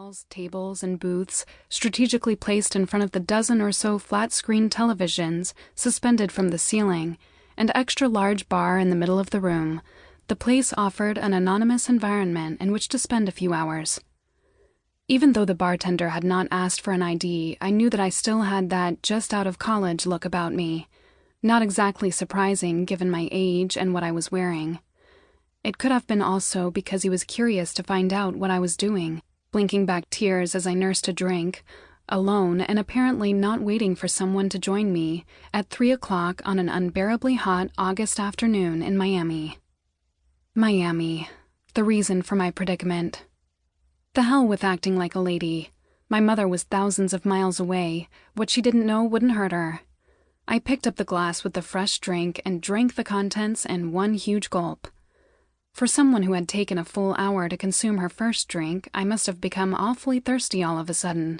stalls, tables, and booths strategically placed in front of the dozen or so flat-screen televisions suspended from the ceiling, and extra-large bar in the middle of the room, the place offered an anonymous environment in which to spend a few hours. Even though the bartender had not asked for an ID, I knew that I still had that just-out-of-college look about me. Not exactly surprising given my age and what I was wearing. It could have been also because he was curious to find out what I was doing, blinking back tears as I nursed a drink, alone and apparently not waiting for someone to join me at 3 o'clock on an unbearably hot August afternoon in Miami. Miami, the reason for my predicament. The hell with acting like a lady. My mother was thousands of miles away. What she didn't know wouldn't hurt her. I picked up the glass with the fresh drink and drank the contents in one huge gulp. For someone who had taken a full hour to consume her first drink, I must have become awfully thirsty all of a sudden.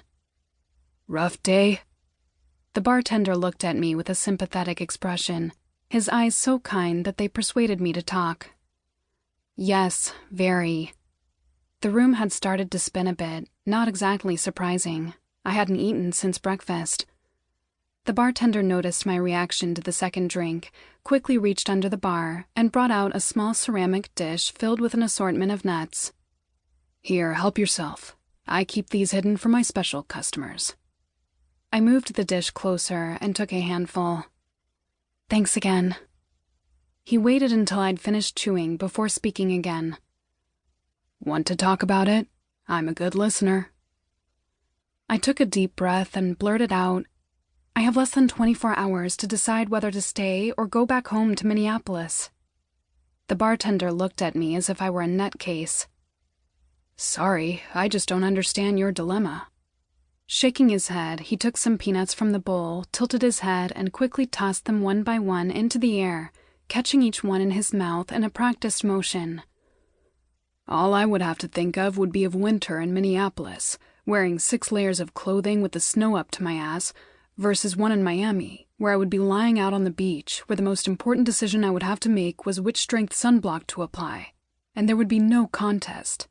"Rough day?" The bartender looked at me with a sympathetic expression, his eyes so kind that they persuaded me to talk. Yes, very. The room had started to spin a bit, not exactly surprising. I hadn't eaten since breakfast. The bartender noticed my reaction to the second drink, quickly reached under the bar, and brought out a small ceramic dish filled with an assortment of nuts. "Here, help yourself. I keep these hidden for my special customers." I moved the dish closer and took a handful. "Thanks again." He waited until I'd finished chewing before speaking again. "Want to talk about it? I'm a good listener." I took a deep breath and blurted out, "I have less than 24 hours to decide whether to stay or go back home to Minneapolis." The bartender looked at me as if I were a nutcase. "Sorry, I just don't understand your dilemma." Shaking his head, he took some peanuts from the bowl, tilted his head, and quickly tossed them one by one into the air, catching each one in his mouth in a practiced motion. "All I would have to think of would be of winter in Minneapolis, wearing 6 layers of clothing with the snow up to my ass, versus one in Miami, where I would be lying out on the beach, where the most important decision I would have to make was which strength sunblock to apply, and there would be no contest.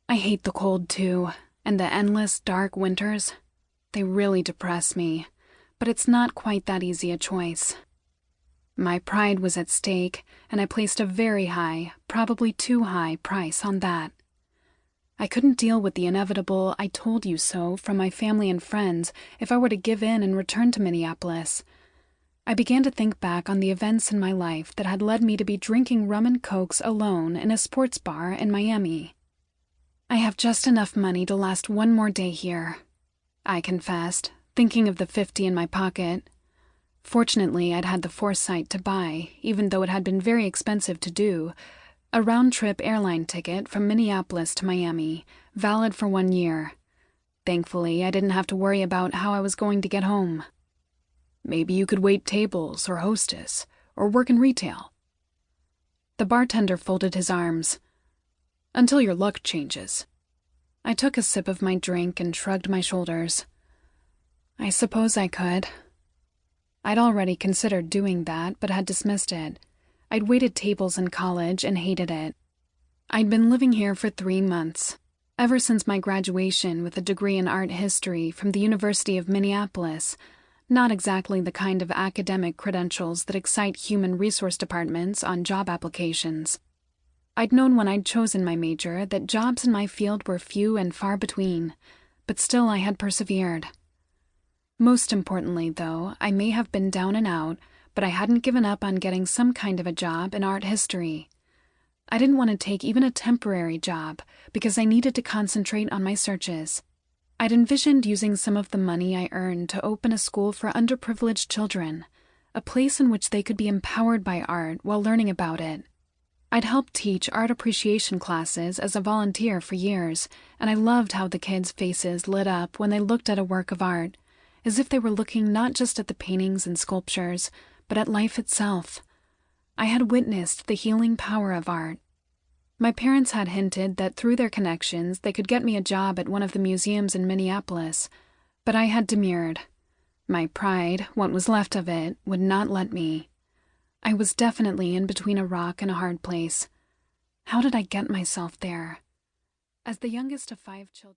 I hate the cold too, and the endless, dark winters. They really depress me, but it's not quite that easy a choice. My pride was at stake, and I placed a very high, probably too high, price on that. I couldn't deal with the inevitable "I told you so" from my family and friends if I were to give in and return to Minneapolis. I began to think back on the events in my life that had led me to be drinking rum and cokes alone in a sports bar in Miami. "I have just enough money to last one more day here," I confessed, thinking of the 50 in my pocket. Fortunately, I'd had the foresight to buy, even though it had been very expensive to do, a round-trip airline ticket from Minneapolis to Miami, valid for 1 year. Thankfully, I didn't have to worry about how I was going to get home. "Maybe you could wait tables or hostess, or work in retail." The bartender folded his arms. "Until your luck changes." I took a sip of my drink and shrugged my shoulders. I suppose I could. I'd already considered doing that, but had dismissed it. I'd waited tables in college and hated it. I'd been living here for 3 months, ever since my graduation with a degree in art history from the University of Minneapolis, not exactly the kind of academic credentials that excite human resource departments on job applications. I'd known when I'd chosen my major that jobs in my field were few and far between, but still I had persevered. Most importantly, though, I may have been down and out, but I hadn't given up on getting some kind of a job in art history. I didn't want to take even a temporary job because I needed to concentrate on my searches. I'd envisioned using some of the money I earned to open a school for underprivileged children, a place in which they could be empowered by art while learning about it. I'd helped teach art appreciation classes as a volunteer for years, and I loved how the kids' faces lit up when they looked at a work of art, as if they were looking not just at the paintings and sculptures, but at life itself. I had witnessed the healing power of art. My parents had hinted that through their connections they could get me a job at one of the museums in Minneapolis, but I had demurred. My pride, what was left of it, would not let me. I was definitely in between a rock and a hard place. How did I get myself there? As the youngest of 5 children...